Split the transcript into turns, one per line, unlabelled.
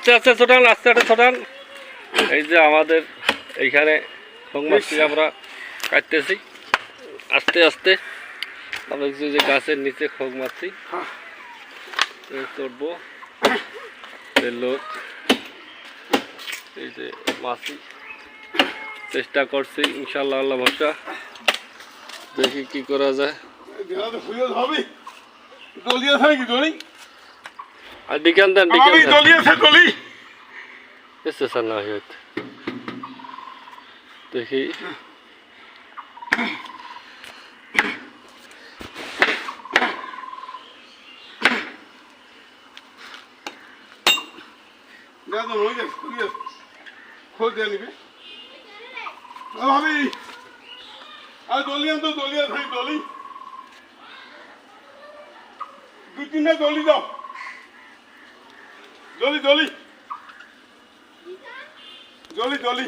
আস্তে আস্তে ছোটান, আস্তে আস্তে ছোটান। এই যে আমাদের এইখানে খোং মাছটি আমরা কাটতেছি আস্তে আস্তে। আমরা যে গাছের নিচে খোং মাছটি চড়বো। লোক এই যে মাছি চেষ্টা করছি, ইনশাল্লাহ আল্লাহ ভরসা, দেখি কি করা যায়। আর ডিকান দেন, এসে না হইতে দেখি।
খোঁজ দিয়ে নিবি ভাবি, আর দলিয়ান তো দলিয়া থাকি, দলি দুই তিনটা দলি দাও, দলি দলি দলি দলি